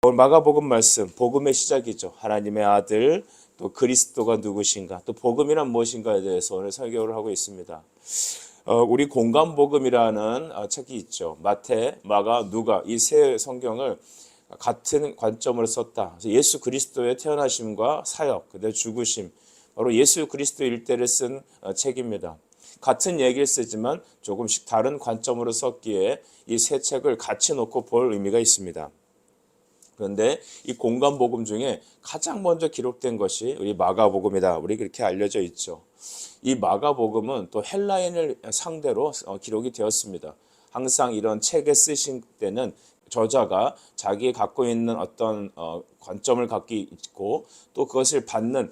오늘 마가복음 말씀, 복음의 시작이죠. 하나님의 아들, 또 그리스도가 누구신가, 또 복음이란 무엇인가에 대해서 오늘 설교를 하고 있습니다. 우리 공간복음이라는 책이 있죠. 마태, 마가, 누가 이 세 성경을 같은 관점으로 썼다. 그래서 예수 그리스도의 태어나심과 사역, 그다음에 죽으심, 바로 예수 그리스도 일대를 쓴 책입니다. 같은 얘기를 쓰지만 조금씩 다른 관점으로 썼기에 이 세 책을 같이 놓고 볼 의미가 있습니다. 그런데 이 공간복음 중에 가장 먼저 기록된 것이 우리 마가복음이다. 우리 그렇게 알려져 있죠. 이 마가복음은 또 헬라인을 상대로 기록이 되었습니다. 항상 이런 책을 쓰신 때는 저자가 자기 갖고 있는 어떤 관점을 갖고 있고 또 그것을 받는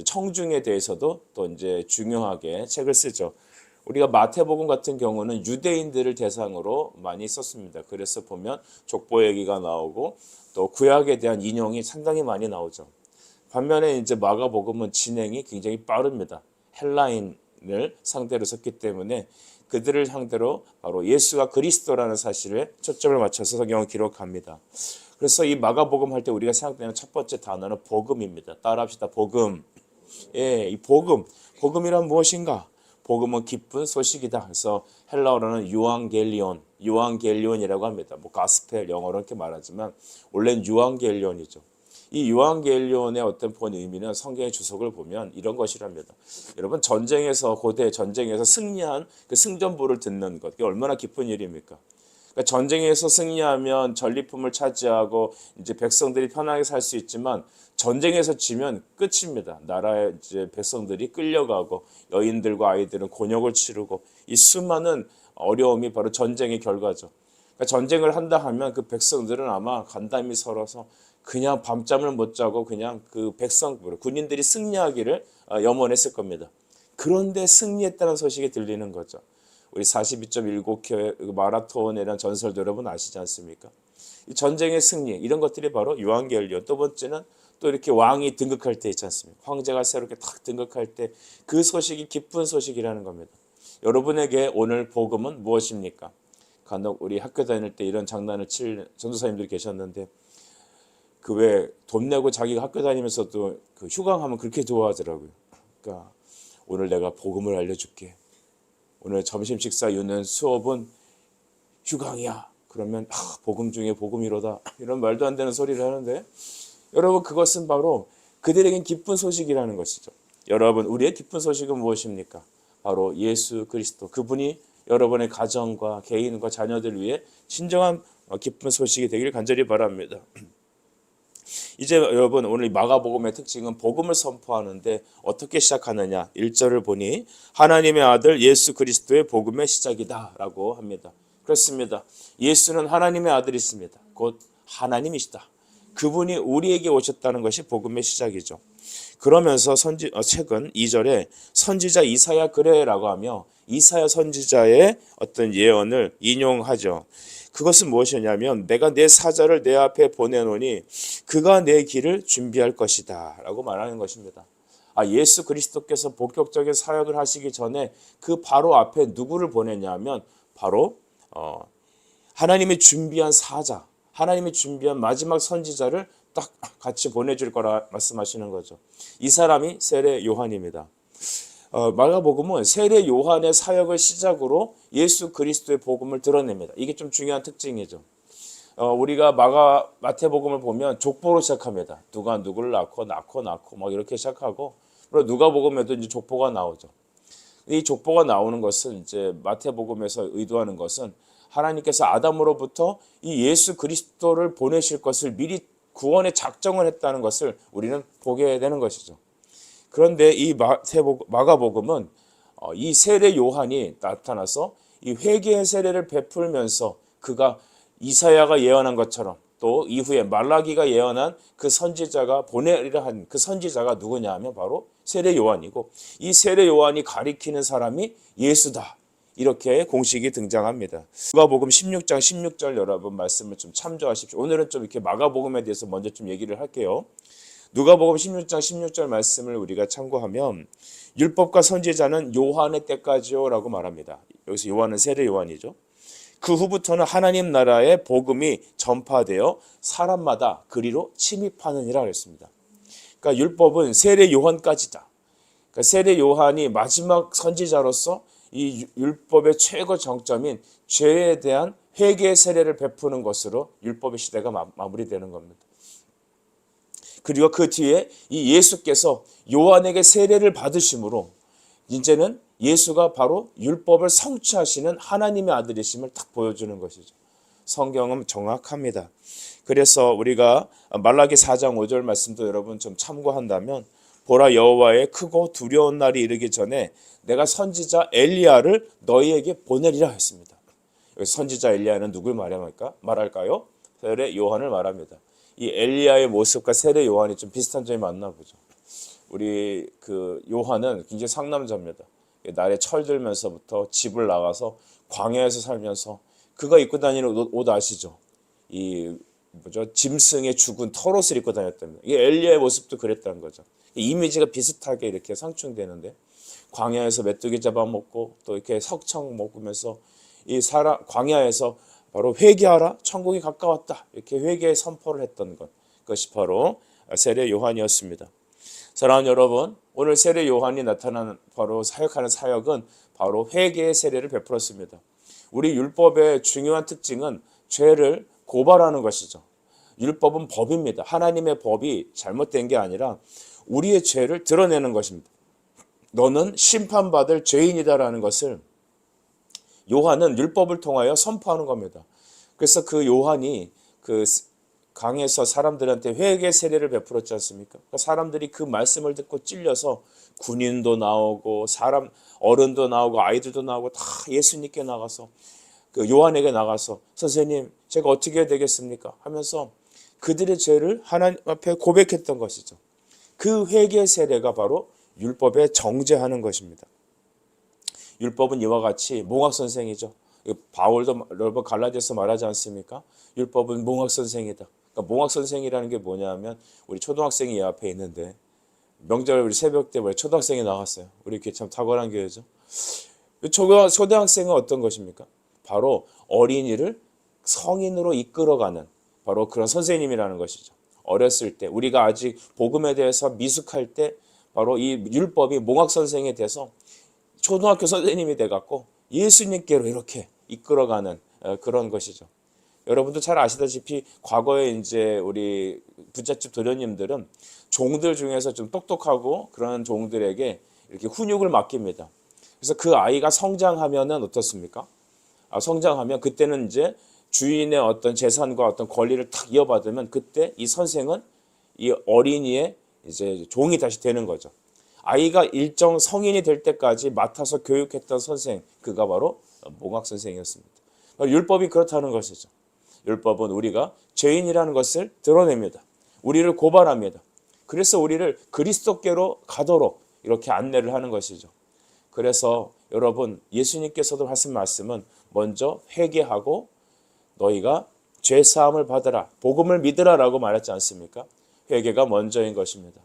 청중에 대해서도 또 이제 중요하게 책을 쓰죠. 우리가 마태복음 같은 경우는 유대인들을 대상으로 많이 썼습니다. 그래서 보면 족보 얘기가 나오고 또 구약에 대한 인용이 상당히 많이 나오죠. 반면에 이제 마가복음은 진행이 굉장히 빠릅니다. 헬라인을 상대로 썼기 때문에 그들을 상대로 바로 예수가 그리스도라는 사실에 초점을 맞춰서 성경을 기록합니다. 그래서 이 마가복음 할 때 우리가 생각되는 첫 번째 단어는 복음입니다. 따라합시다. 복음. 예, 이 복음. 복음이란 무엇인가? 복음은 기쁜 소식이다. 그래서 헬라어로는 유앙겔리온이라고 합니다. 뭐 가스펠 영어로 이렇게 말하지만 원래는 유앙겔리온이죠. 이 유앙겔리온의 어떤 본 의미는 성경의 주석을 보면 이런 것이랍니다. 여러분 고대 전쟁에서 승리한 그 승전보를 듣는 것, 이게 얼마나 기쁜 일입니까? 그러니까 전쟁에서 승리하면 전리품을 차지하고 이제 백성들이 편하게 살 수 있지만 전쟁에서 지면 끝입니다. 나라의 이제 백성들이 끌려가고 여인들과 아이들은 곤욕을 치르고 이 수많은 어려움이 바로 전쟁의 결과죠. 그러니까 전쟁을 한다 하면 그 백성들은 아마 간담이 서러서 그냥 밤잠을 못 자고 그냥 그 군인들이 승리하기를 염원했을 겁니다. 그런데 승리했다는 소식이 들리는 거죠. 우리 42.195km 마라톤이라는 전설도 여러분 아시지 않습니까? 이 전쟁의 승리 이런 것들이 바로 유앙겔리온. 두 번째는 또 이렇게 왕이 등극할 때 있지 않습니까? 황제가 새롭게 탁 등극할 때 그 소식이 기쁜 소식이라는 겁니다. 여러분에게 오늘 복음은 무엇입니까? 간혹 우리 학교 다닐 때 이런 장난을 칠 전도사님들이 계셨는데 그 왜 돈 내고 자기가 학교 다니면서도 그 휴강하면 그렇게 좋아하더라고요. 그러니까 오늘 내가 복음을 알려줄게. 오늘 점심 식사 유는 수업은 휴강이야. 그러면 복음 중에 복음이로다. 이런 말도 안 되는 소리를 하는데 여러분 그것은 바로 그들에겐 기쁜 소식이라는 것이죠. 여러분 우리의 기쁜 소식은 무엇입니까? 바로 예수 그리스도. 그분이 여러분의 가정과 개인과 자녀들 위해 진정한 기쁜 소식이 되길 간절히 바랍니다. 이제 여러분 오늘 마가복음의 특징은 복음을 선포하는데 어떻게 시작하느냐. 1절을 보니 하나님의 아들 예수 그리스도의 복음의 시작이다 라고 합니다. 그렇습니다. 예수는 하나님의 아들이십니다. 곧 하나님이시다. 그분이 우리에게 오셨다는 것이 복음의 시작이죠. 그러면서 책은 2절에 선지자 이사야 그래라고 하며 이사야 선지자의 어떤 예언을 인용하죠. 그것은 무엇이냐면 내가 내 사자를 내 앞에 보내노니 그가 내 길을 준비할 것이다 라고 말하는 것입니다. 예수 그리스도께서 본격적인 사역을 하시기 전에 그 바로 앞에 누구를 보내냐면 바로 하나님이 준비한 사자, 하나님이 준비한 마지막 선지자를 딱 같이 보내줄 거라 말씀하시는 거죠. 이 사람이 세례 요한입니다. 마가복음은 세례 요한의 사역을 시작으로 예수 그리스도의 복음을 드러냅니다. 이게 좀 중요한 특징이죠. 우리가 마태복음을 보면 족보로 시작합니다. 누가 누구를 낳고 막 이렇게 시작하고 그리고 누가복음에도 이제 족보가 나오죠. 이 족보가 나오는 것은 이제 마태복음에서 의도하는 것은 하나님께서 아담으로부터 이 예수 그리스도를 보내실 것을 미리 구원의 작정을 했다는 것을 우리는 보게 되는 것이죠. 그런데 이 마가복음은 이 세례 요한이 나타나서 이 회개의 세례를 베풀면서 그가 이사야가 예언한 것처럼 또 이후에 말라기가 예언한 그 선지자가 보내리라 한 그 선지자가 누구냐 하면 바로 세례 요한이고 이 세례 요한이 가리키는 사람이 예수다. 이렇게 공식이 등장합니다. 누가복음 16장 16절 여러분 말씀을 좀 참조하십시오. 오늘은 좀 이렇게 마가복음에 대해서 먼저 좀 얘기를 할게요. 누가복음 16장 16절 말씀을 우리가 참고하면 율법과 선지자는 요한의 때까지요 라고 말합니다. 여기서 요한은 세례 요한이죠. 그 후부터는 하나님 나라의 복음이 전파되어 사람마다 그리로 침입하느니라 그랬습니다. 그러니까 율법은 세례 요한까지다. 그러니까 세례 요한이 마지막 선지자로서 이 율법의 최고 정점인 죄에 대한 회개의 세례를 베푸는 것으로 율법의 시대가 마무리되는 겁니다. 그리고 그 뒤에 이 예수께서 요한에게 세례를 받으심으로 이제는 예수가 바로 율법을 성취하시는 하나님의 아들이심을 딱 보여주는 것이죠. 성경은 정확합니다. 그래서 우리가 말라기 4장 5절 말씀도 여러분 좀 참고한다면 보라 여호와의 크고 두려운 날이 이르기 전에 내가 선지자 엘리야를 너희에게 보내리라 했습니다. 여기서 선지자 엘리야는 누굴 말할까요? 세례 요한을 말합니다. 이 엘리야의 모습과 세례 요한이 좀 비슷한 점이 많나 보죠. 우리 그 요한은 굉장히 상남자입니다. 날에 철들면서부터 집을 나가서 광야에서 살면서 그가 입고 다니는 옷 아시죠? 이 짐승의 죽은 털옷을 입고 다녔답니다. 이게 엘리야의 모습도 그랬다는 거죠. 이미지가 비슷하게 이렇게 상충되는데 광야에서 메뚜기 잡아먹고 또 이렇게 석청 먹으면서 이 광야에서 바로 회개하라, 천국이 가까웠다 이렇게 회개의 선포를 했던 그것이 바로 세례 요한이었습니다. 사랑하는 여러분, 오늘 세례 요한이 나타난 바로 사역하는 사역은 바로 회개의 세례를 베풀었습니다. 우리 율법의 중요한 특징은 죄를 고발하는 것이죠. 율법은 법입니다. 하나님의 법이 잘못된 게 아니라 우리의 죄를 드러내는 것입니다. 너는 심판받을 죄인이다라는 것을 요한은 율법을 통하여 선포하는 겁니다. 그래서 그 요한이 그 강에서 사람들한테 회개 세례를 베풀었지 않습니까? 그러니까 사람들이 그 말씀을 듣고 찔려서 군인도 나오고 사람 어른도 나오고 아이들도 나오고 다 예수님께 나가서 그 요한에게 나가서 선생님 제가 어떻게 해야 되겠습니까? 하면서 그들의 죄를 하나님 앞에 고백했던 것이죠. 그 회개 세례가 바로 율법에 정죄하는 것입니다. 율법은 이와 같이 몽학 선생이죠. 바울도 여러분 갈라디아서 말하지 않습니까? 율법은 몽학 선생이다. 그러니까 몽학 선생이라는 게 뭐냐면 우리 초등학생이 이 앞에 있는데 명절 우리 새벽 때 초등학생이 나왔어요. 우리 이렇게 참 탁월한 교회죠. 초등학생은 어떤 것입니까? 바로 어린이를 성인으로 이끌어가는 바로 그런 선생님이라는 것이죠. 어렸을 때 우리가 아직 복음에 대해서 미숙할 때 바로 이 율법이 몽학 선생이 돼서 초등학교 선생님이 돼갖고 예수님께로 이렇게 이끌어가는 그런 것이죠. 여러분도 잘 아시다시피 과거에 이제 우리 부잣집 도련님들은 종들 중에서 좀 똑똑하고 그런 종들에게 이렇게 훈육을 맡깁니다. 그래서 그 아이가 성장하면은 어떻습니까? 성장하면 그때는 이제 주인의 어떤 재산과 어떤 권리를 탁 이어받으면 그때 이 선생은 이 어린이의 이제 종이 다시 되는 거죠. 아이가 일정 성인이 될 때까지 맡아서 교육했던 선생, 그가 바로 몽학 선생이었습니다. 율법이 그렇다는 것이죠. 율법은 우리가 죄인이라는 것을 드러냅니다. 우리를 고발합니다. 그래서 우리를 그리스도께로 가도록 이렇게 안내를 하는 것이죠. 그래서 여러분 예수님께서도 하신 말씀은 먼저 회개하고 너희가 죄사함을 받으라, 복음을 믿으라라고 말했지 않습니까? 회개가 먼저인 것입니다.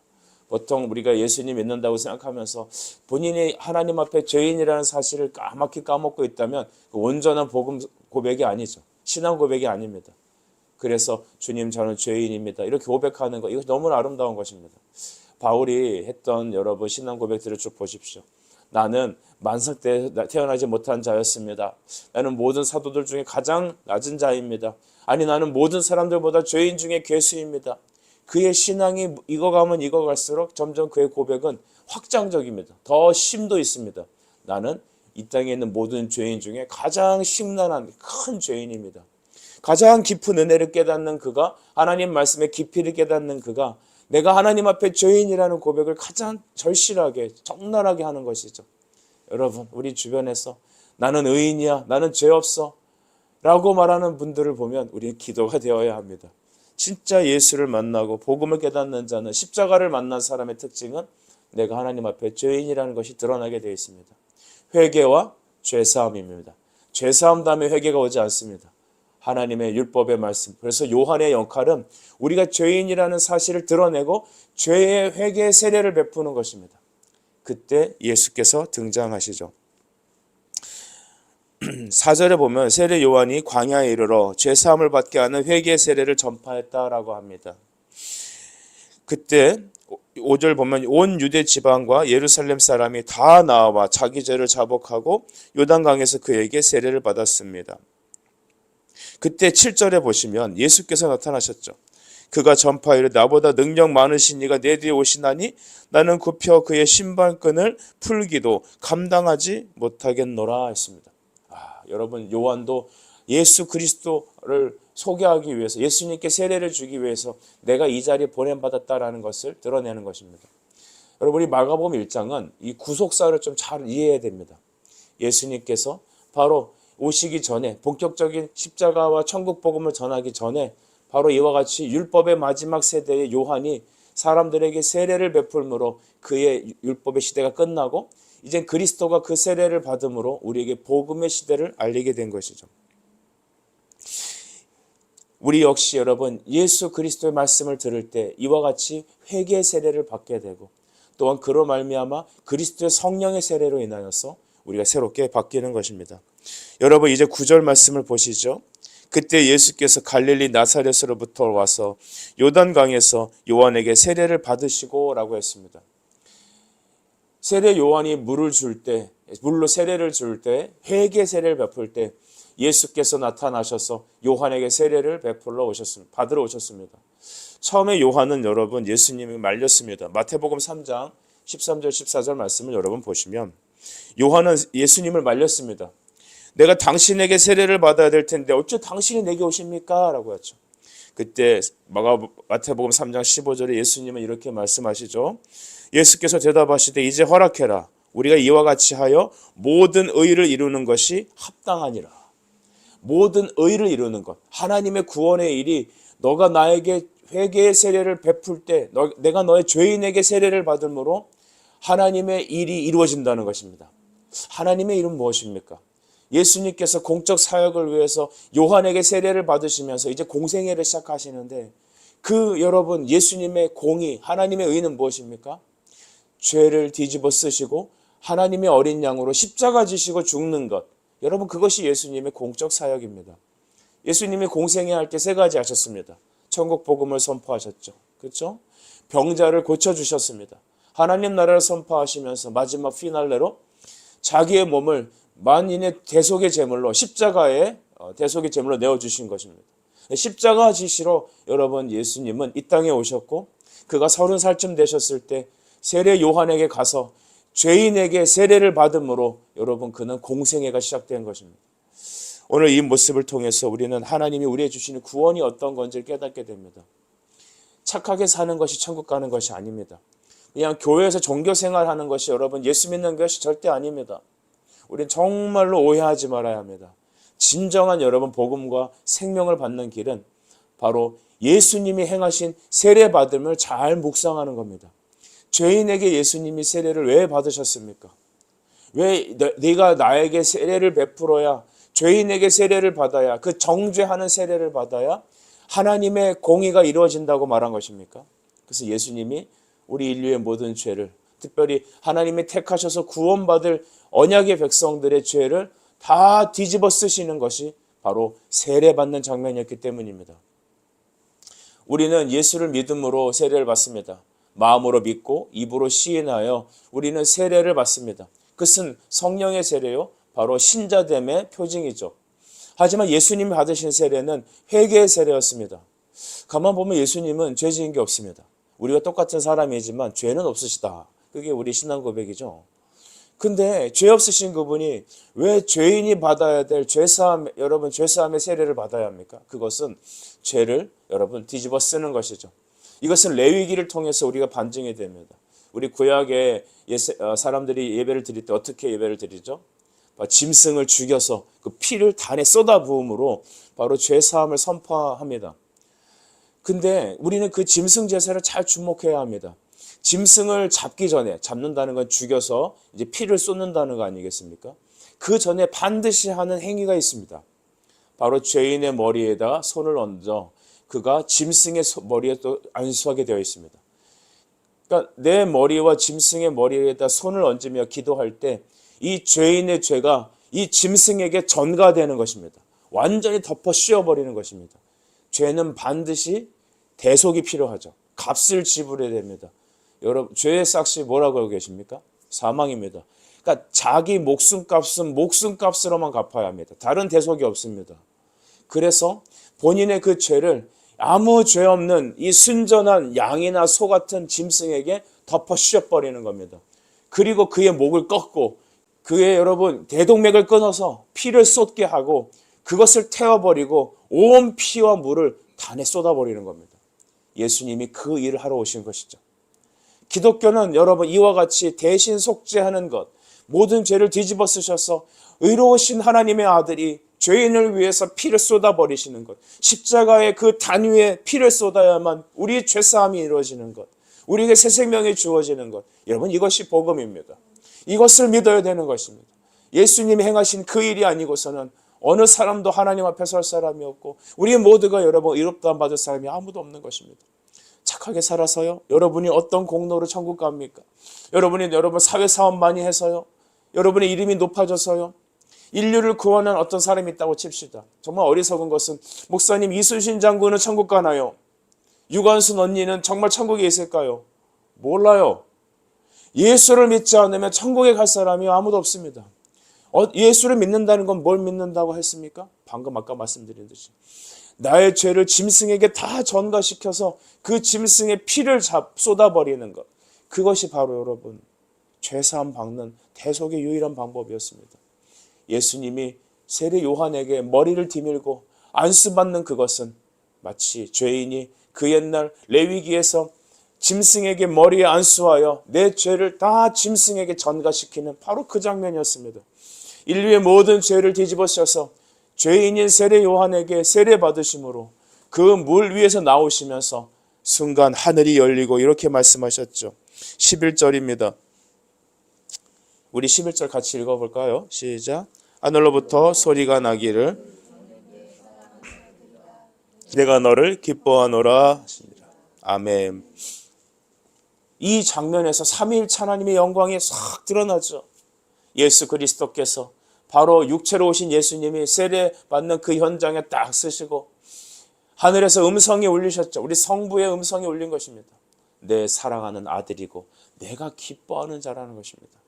보통 우리가 예수님 믿는다고 생각하면서 본인이 하나님 앞에 죄인이라는 사실을 까맣게 까먹고 있다면 그 온전한 복음 고백이 아니죠. 신앙 고백이 아닙니다. 그래서 주님 저는 죄인입니다. 이렇게 고백하는 거 이거 너무나 아름다운 것입니다. 바울이 했던 여러분 신앙 고백들을 쭉 보십시오. 나는 만상 때 태어나지 못한 자였습니다. 나는 모든 사도들 중에 가장 낮은 자입니다. 아니 나는 모든 사람들보다 죄인 중에 괴수입니다. 그의 신앙이 익어가면 익어갈수록 점점 그의 고백은 확장적입니다. 더 심도 있습니다. 나는 이 땅에 있는 모든 죄인 중에 가장 심란한 큰 죄인입니다. 가장 깊은 은혜를 깨닫는 그가, 하나님 말씀의 깊이를 깨닫는 그가 내가 하나님 앞에 죄인이라는 고백을 가장 절실하게 적나라하게 하는 것이죠. 여러분 우리 주변에서 나는 의인이야, 나는 죄 없어 라고 말하는 분들을 보면 우리는 기도가 되어야 합니다. 진짜 예수를 만나고 복음을 깨닫는 자는, 십자가를 만난 사람의 특징은 내가 하나님 앞에 죄인이라는 것이 드러나게 되어 있습니다. 회개와 죄사함입니다. 죄사함 다음에 회개가 오지 않습니다. 하나님의 율법의 말씀. 그래서 요한의 역할은 우리가 죄인이라는 사실을 드러내고 죄의 회개의 세례를 베푸는 것입니다. 그때 예수께서 등장하시죠. 4절에 보면 세례 요한이 광야에 이르러 죄사함을 받게 하는 회개 세례를 전파했다라고 합니다. 그때 5절 보면 온 유대 지방과 예루살렘 사람이 다 나와 자기 죄를 자복하고 요단강에서 그에게 세례를 받았습니다. 그때 7절에 보시면 예수께서 나타나셨죠. 그가 전파이르 나보다 능력 많으신 이가 내 뒤에 오시나니 나는 굽혀 그의 신발끈을 풀기도 감당하지 못하겠노라 했습니다. 여러분, 요한도 예수 그리스도를 소개하기 위해서, 예수님께 세례를 주기 위해서 내가 이 자리에 보냄받았다라는 것을 드러내는 것입니다. 여러분, 이 마가복음 1장은 이 구속사를 좀 잘 이해해야 됩니다. 예수님께서 바로 오시기 전에, 본격적인 십자가와 천국 복음을 전하기 전에 바로 이와 같이 율법의 마지막 세대의 요한이 사람들에게 세례를 베풀므로 그의 율법의 시대가 끝나고 이제 그리스도가 그 세례를 받음으로 우리에게 복음의 시대를 알리게 된 것이죠. 우리 역시 여러분, 예수 그리스도의 말씀을 들을 때 이와 같이 회개의 세례를 받게 되고, 또한 그로 말미암아 그리스도의 성령의 세례로 인하여서 우리가 새롭게 바뀌는 것입니다. 여러분, 이제 9절 말씀을 보시죠. 그때 예수께서 갈릴리 나사렛으로부터 와서 요단강에서 요한에게 세례를 받으시고 라고 했습니다. 세례 요한이 물로 세례를 줄 때, 회개 세례를 베풀 때 예수께서 나타나셔서 요한에게 세례를 받으러 오셨습니다. 처음에 요한은 여러분 예수님이 말렸습니다. 마태복음 3장 13절 14절 말씀을 여러분 보시면 요한은 예수님을 말렸습니다. 내가 당신에게 세례를 받아야 될 텐데 어째 당신이 내게 오십니까? 라고 했죠. 그때 마태복음 3장 15절에 예수님은 이렇게 말씀하시죠. 예수께서 대답하시되 이제 허락해라. 우리가 이와 같이 하여 모든 의를 이루는 것이 합당하니라. 모든 의를 이루는 것, 하나님의 구원의 일이 너가 나에게 회개의 세례를 베풀 때 내가 너의 죄인에게 세례를 받음으로 하나님의 일이 이루어진다는 것입니다. 하나님의 일은 무엇입니까? 예수님께서 공적 사역을 위해서 요한에게 세례를 받으시면서 이제 공생애를 시작하시는데 그 여러분 예수님의 공의, 하나님의 의는 무엇입니까? 죄를 뒤집어 쓰시고 하나님의 어린 양으로 십자가 지시고 죽는 것. 여러분, 그것이 예수님의 공적 사역입니다. 예수님이 공생애 할 때 3가지 하셨습니다. 천국 복음을 선포하셨죠. 그렇죠? 병자를 고쳐주셨습니다. 하나님 나라를 선포하시면서 마지막 피날레로 자기의 몸을 만인의 대속의 제물로 십자가에 대속의 제물로 내어주신 것입니다. 십자가 지시로 여러분 예수님은 이 땅에 오셨고 그가 30살쯤 되셨을 때 세례 요한에게 가서 죄인에게 세례를 받음으로 여러분 그는 공생애가 시작된 것입니다. 오늘 이 모습을 통해서 우리는 하나님이 우리에게 주시는 구원이 어떤 건지를 깨닫게 됩니다. 착하게 사는 것이 천국 가는 것이 아닙니다. 그냥 교회에서 종교생활하는 것이 여러분 예수 믿는 것이 절대 아닙니다. 우리는 정말로 오해하지 말아야 합니다. 진정한 여러분 복음과 생명을 받는 길은 바로 예수님이 행하신 세례 받음을 잘 묵상하는 겁니다. 죄인에게 예수님이 세례를 왜 받으셨습니까? 왜 네가 나에게 세례를 베풀어야, 죄인에게 세례를 받아야, 그 정죄하는 세례를 받아야 하나님의 공의가 이루어진다고 말한 것입니까? 그래서 예수님이 우리 인류의 모든 죄를, 특별히 하나님이 택하셔서 구원받을 언약의 백성들의 죄를 다 뒤집어 쓰시는 것이 바로 세례받는 장면이었기 때문입니다. 우리는 예수를 믿음으로 세례를 받습니다. 마음으로 믿고 입으로 시인하여 우리는 세례를 받습니다. 그것은 성령의 세례요, 바로 신자됨의 표징이죠. 하지만 예수님이 받으신 세례는 회개의 세례였습니다. 가만 보면 예수님은 죄 지은 게 없습니다. 우리가 똑같은 사람이지만 죄는 없으시다. 그게 우리 신앙 고백이죠. 근데 죄 없으신 그분이 왜 죄인이 받아야 될 죄사함, 여러분 죄사함의 세례를 받아야 합니까? 그것은 죄를 여러분 뒤집어 쓰는 것이죠. 이것은 레위기를 통해서 우리가 반증이 됩니다. 우리 구약의 사람들이 예배를 드릴 때 어떻게 예배를 드리죠? 짐승을 죽여서 그 피를 단에 쏟아 부음으로 바로 죄사함을 선포합니다. 근데 우리는 그 짐승 제사를 잘 주목해야 합니다. 짐승을 잡기 전에, 잡는다는 건 죽여서 이제 피를 쏟는다는 거 아니겠습니까? 그 전에 반드시 하는 행위가 있습니다. 바로 죄인의 머리에다 손을 얹어 그가 짐승의 머리에 또 안수하게 되어 있습니다. 그러니까 내 머리와 짐승의 머리에다 손을 얹으며 기도할 때 이 죄인의 죄가 이 짐승에게 전가되는 것입니다. 완전히 덮어 씌워버리는 것입니다. 죄는 반드시 대속이 필요하죠. 값을 지불해야 됩니다. 여러분, 죄의 삭시 뭐라고 하고 계십니까? 사망입니다. 그러니까 자기 목숨값은 목숨값으로만 갚아야 합니다. 다른 대속이 없습니다. 그래서 본인의 그 죄를 아무 죄 없는 이 순전한 양이나 소 같은 짐승에게 덮어 씌워버리는 겁니다. 그리고 그의 목을 꺾고 그의 여러분 대동맥을 끊어서 피를 쏟게 하고 그것을 태워버리고 온 피와 물을 단에 쏟아버리는 겁니다. 예수님이 그 일을 하러 오신 것이죠. 기독교는 여러분 이와 같이 대신 속죄하는 것, 모든 죄를 뒤집어 쓰셔서 의로우신 하나님의 아들이 죄인을 위해서 피를 쏟아버리시는 것, 십자가의 그 단위에 피를 쏟아야만 우리의 죄사함이 이루어지는 것, 우리에게 새 생명이 주어지는 것, 여러분 이것이 복음입니다. 이것을 믿어야 되는 것입니다. 예수님이 행하신 그 일이 아니고서는 어느 사람도 하나님 앞에 설 사람이 없고 우리 모두가 여러분 의롭다함 받을 사람이 아무도 없는 것입니다. 착하게 살아서요? 여러분이 어떤 공로로 천국 갑니까? 여러분이 사회사업 많이 해서요? 여러분의 이름이 높아져서요? 인류를 구원한 어떤 사람이 있다고 칩시다. 정말 어리석은 것은 목사님 이순신 장군은 천국 가나요? 유관순 언니는 정말 천국에 있을까요? 몰라요. 예수를 믿지 않으면 천국에 갈 사람이 아무도 없습니다. 예수를 믿는다는 건 뭘 믿는다고 했습니까? 방금 아까 말씀드린 듯이 나의 죄를 짐승에게 다 전가시켜서 그 짐승의 피를 쏟아버리는 것, 그것이 바로 여러분 죄사함 받는 대속의 유일한 방법이었습니다. 예수님이 세례 요한에게 머리를 디밀고 안수받는 그것은 마치 죄인이 그 옛날 레위기에서 짐승에게 머리에 안수하여 내 죄를 다 짐승에게 전가시키는 바로 그 장면이었습니다. 인류의 모든 죄를 뒤집어쓰셔서 죄인인 세례 요한에게 세례 받으심으로 그 물 위에서 나오시면서 순간 하늘이 열리고 이렇게 말씀하셨죠. 11절입니다. 우리 11절 같이 읽어볼까요? 시작. 하늘로부터 소리가 나기를 내가 너를 기뻐하노라. 아멘. 이 장면에서 삼위일체 하나님의 영광이 싹 드러나죠. 예수 그리스도께서 바로 육체로 오신 예수님이 세례 받는 그 현장에 딱 쓰시고 하늘에서 음성이 울리셨죠. 우리 성부의 음성이 울린 것입니다. 내 사랑하는 아들이고 내가 기뻐하는 자라는 것입니다.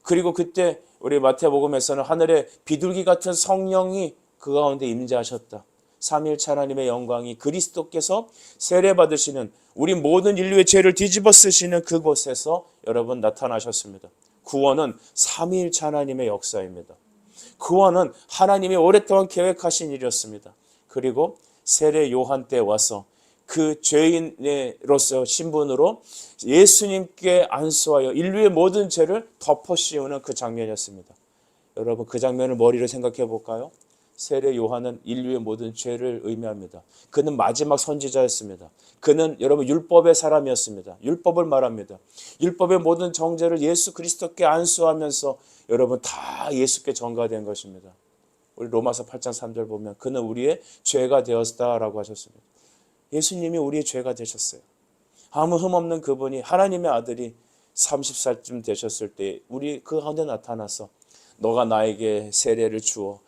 그리고 그때 우리 마태복음에서는 하늘에 비둘기 같은 성령이 그 가운데 임재하셨다. 삼위일체 하나님의 영광이 그리스도께서 세례 받으시는 우리 모든 인류의 죄를 뒤집어 쓰시는 그곳에서 여러분 나타나셨습니다. 구원은 삼위일체 하나님의 역사입니다. 구원은 하나님이 오랫동안 계획하신 일이었습니다. 그리고 세례 요한 때 와서 그 죄인으로서 신분으로 예수님께 안수하여 인류의 모든 죄를 덮어 씌우는 그 장면이었습니다. 여러분 그 장면을 머리로 생각해 볼까요? 세례 요한은 인류의 모든 죄를 의미합니다. 그는 마지막 선지자였습니다. 그는 여러분 율법의 사람이었습니다. 율법을 말합니다. 율법의 모든 정죄를 예수 그리스도께 안수하면서 여러분 다 예수께 전가된 것입니다. 우리 로마서 8장 3절 보면 그는 우리의 죄가 되었다라고 하셨습니다. 예수님이 우리의 죄가 되셨어요. 아무 흠없는 그분이 하나님의 아들이 30살쯤 되셨을 때 우리 그 가운데 나타나서 너가 나에게 세례를 주어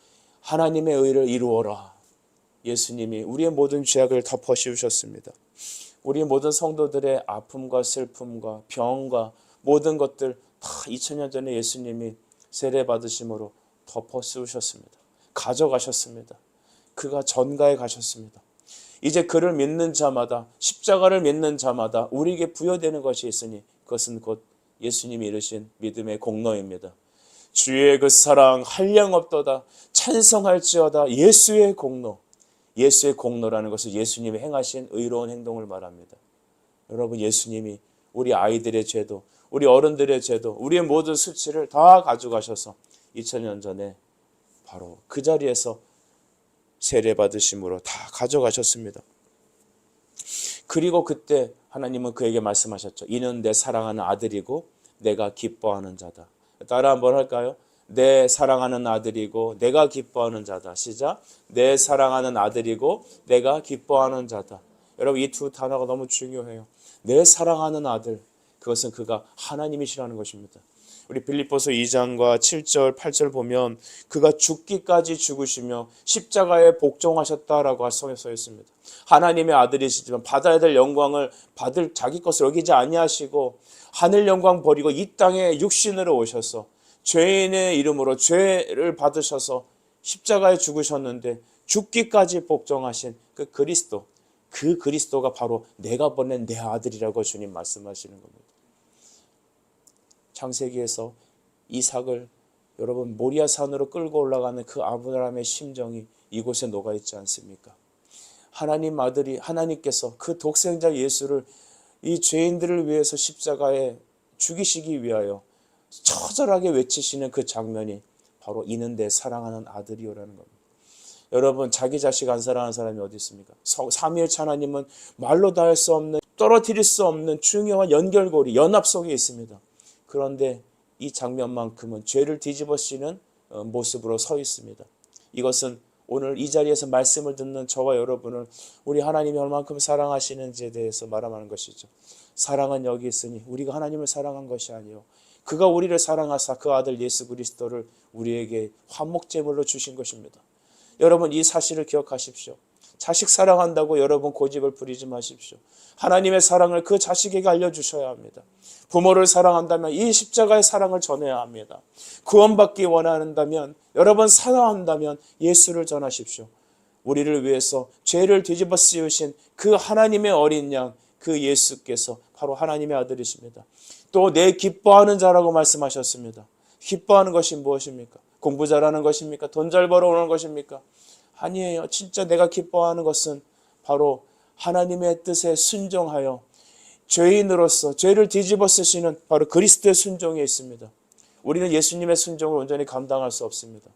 하나님의 의를 이루어라. 예수님이 우리의 모든 죄악을 덮어 씌우셨습니다. 우리의 모든 성도들의 아픔과 슬픔과 병과 모든 것들 다 2000년 전에 예수님이 세례 받으심으로 덮어 씌우셨습니다. 가져가셨습니다. 그가 전가에 가셨습니다. 이제 그를 믿는 자마다 십자가를 믿는 자마다 우리에게 부여되는 것이 있으니 그것은 곧 예수님이 이루신 믿음의 공로입니다. 주의 그 사랑 한량없도다 찬성할지어다. 예수의 공로. 예수의 공로라는 것은 예수님이 행하신 의로운 행동을 말합니다. 여러분 예수님이 우리 아이들의 죄도 우리 어른들의 죄도 우리의 모든 수치를 다 가져가셔서 2000년 전에 바로 그 자리에서 세례 받으심으로 다 가져가셨습니다. 그리고 그때 하나님은 그에게 말씀하셨죠. 이는 내 사랑하는 아들이고 내가 기뻐하는 자다. 따라 한번 할까요? 내 사랑하는 아들이고 내가 기뻐하는 자다. 시작. 내 사랑하는 아들이고 내가 기뻐하는 자다. 여러분 이 두 단어가 너무 중요해요. 내 사랑하는 아들, 그것은 그가 하나님이시라는 것입니다. 우리 빌립보서 2장과 7절, 8절 보면 그가 죽기까지 죽으시며 십자가에 복종하셨다라고 성경에 써 있습니다. 하나님의 아들이시지만 받아야 될 영광을 받을 자기 것을 여기지 아니하시고 하늘 영광 버리고 이 땅에 육신으로 오셔서 죄인의 이름으로 죄를 받으셔서 십자가에 죽으셨는데 죽기까지 복종하신 그 그리스도, 그 그리스도가 바로 내가 보낸 내 아들이라고 주님 말씀하시는 겁니다. 창세기에서 이삭을 여러분 모리아산으로 끌고 올라가는 그 아브라함의 심정이 이곳에 녹아있지 않습니까? 하나님 아들이 하나님께서 그 독생자 예수를 이 죄인들을 위해서 십자가에 죽이시기 위하여 처절하게 외치시는 그 장면이 바로 이는 내 사랑하는 아들이요라는 겁니다. 여러분 자기 자식 안 사랑하는 사람이 어디 있습니까? 삼위일체 하나님은 말로 다 할 수 없는 떨어뜨릴 수 없는 중요한 연결고리 연합 속에 있습니다. 그런데 이 장면만큼은 죄를 뒤집어쓰는 모습으로 서 있습니다. 이것은 오늘 이 자리에서 말씀을 듣는 저와 여러분을 우리 하나님이 얼만큼 사랑하시는지에 대해서 말하는 것이죠. 사랑은 여기 있으니 우리가 하나님을 사랑한 것이 아니요 그가 우리를 사랑하사 그 아들 예수 그리스도를 우리에게 화목제물로 주신 것입니다. 여러분 이 사실을 기억하십시오. 자식 사랑한다고 여러분 고집을 부리지 마십시오. 하나님의 사랑을 그 자식에게 알려주셔야 합니다. 부모를 사랑한다면 이 십자가의 사랑을 전해야 합니다. 구원받기 원한다면 여러분 사랑한다면 예수를 전하십시오. 우리를 위해서 죄를 뒤집어 씌우신 그 하나님의 어린 양, 그 예수께서 바로 하나님의 아들이십니다. 또 내 기뻐하는 자라고 말씀하셨습니다. 기뻐하는 것이 무엇입니까? 공부 잘하는 것입니까? 돈 잘 벌어오는 것입니까? 아니에요. 진짜 내가 기뻐하는 것은 바로 하나님의 뜻에 순종하여 죄인으로서 죄를 뒤집어 쓰시는 바로 그리스도의 순종에 있습니다. 우리는 예수님의 순종을 온전히 감당할 수 없습니다.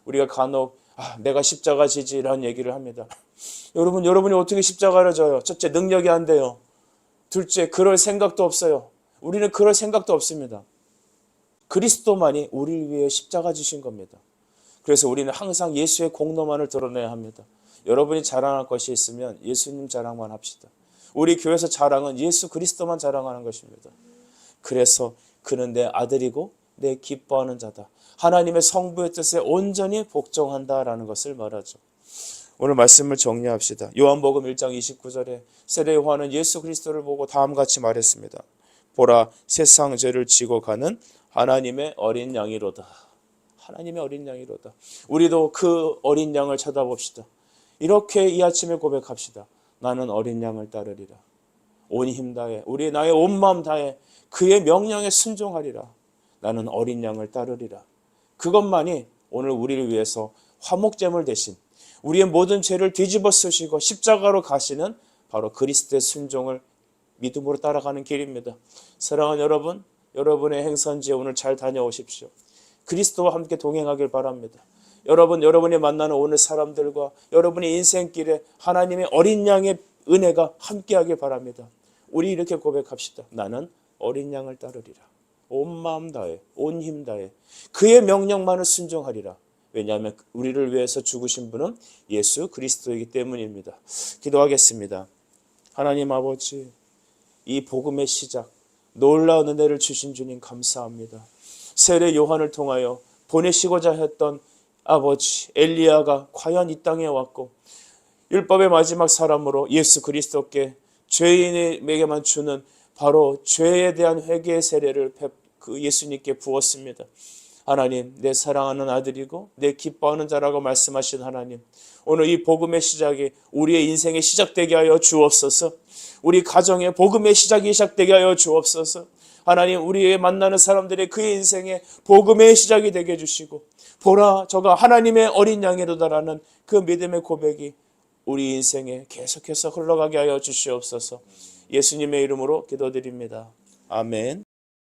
우리가 간혹 내가 십자가 지지 이런 얘기를 합니다. 여러분이 어떻게 십자가를 져요? 첫째 능력이 안 돼요. 둘째 그럴 생각도 없어요. 우리는 그럴 생각도 없습니다. 그리스도만이 우리를 위해 십자가 지신 겁니다. 그래서 우리는 항상 예수의 공로만을 드러내야 합니다. 여러분이 자랑할 것이 있으면 예수님 자랑만 합시다. 우리 교회에서 자랑은 예수 그리스도만 자랑하는 것입니다. 그래서 그는 내 아들이고 내 기뻐하는 자다. 하나님의 성부의 뜻에 온전히 복종한다라는 것을 말하죠. 오늘 말씀을 정리합시다. 요한복음 1장 29절에 세례 요한은 예수 그리스도를 보고 다음과 같이 말했습니다. 보라 세상 죄를 지고 가는 하나님의 어린 양이로다. 하나님의 어린 양이로다. 우리도 그 어린 양을 쳐다봅시다. 이렇게 이 아침에 고백합시다. 나는 어린 양을 따르리라. 온 힘 다해 나의 온 마음 다해 그의 명령에 순종하리라. 나는 어린 양을 따르리라. 그것만이 오늘 우리를 위해서 화목제물 대신 우리의 모든 죄를 뒤집어 쓰시고 십자가로 가시는 바로 그리스도의 순종을 믿음으로 따라가는 길입니다. 사랑하는 여러분, 여러분의 행선지에 오늘 잘 다녀오십시오. 그리스도와 함께 동행하길 바랍니다. 여러분이 만나는 오늘 사람들과 여러분의 인생길에 하나님의 어린 양의 은혜가 함께하길 바랍니다. 우리 이렇게 고백합시다. 나는 어린 양을 따르리라. 온 마음 다해 온 힘 다해 그의 명령만을 순종하리라. 왜냐하면 우리를 위해서 죽으신 분은 예수 그리스도이기 때문입니다. 기도하겠습니다. 하나님 아버지, 이 복음의 시작 놀라운 은혜를 주신 주님 감사합니다. 세례 요한을 통하여 보내시고자 했던 아버지 엘리야가 과연 이 땅에 왔고 율법의 마지막 사람으로 예수 그리스도께 죄인에게만 주는 바로 죄에 대한 회개의 세례를 그 예수님께 부었습니다. 하나님, 내 사랑하는 아들이고 내 기뻐하는 자라고 말씀하신 하나님, 오늘 이 복음의 시작이 우리의 인생에 시작되게 하여 주옵소서. 우리 가정의 복음의 시작이 시작되게 하여 주옵소서. 하나님, 우리의 만나는 사람들의 그의 인생에 복음의 시작이 되게 해주시고, 보라 저가 하나님의 어린 양이로다라는 그 믿음의 고백이 우리 인생에 계속해서 흘러가게 하여 주시옵소서. 예수님의 이름으로 기도드립니다. 아멘.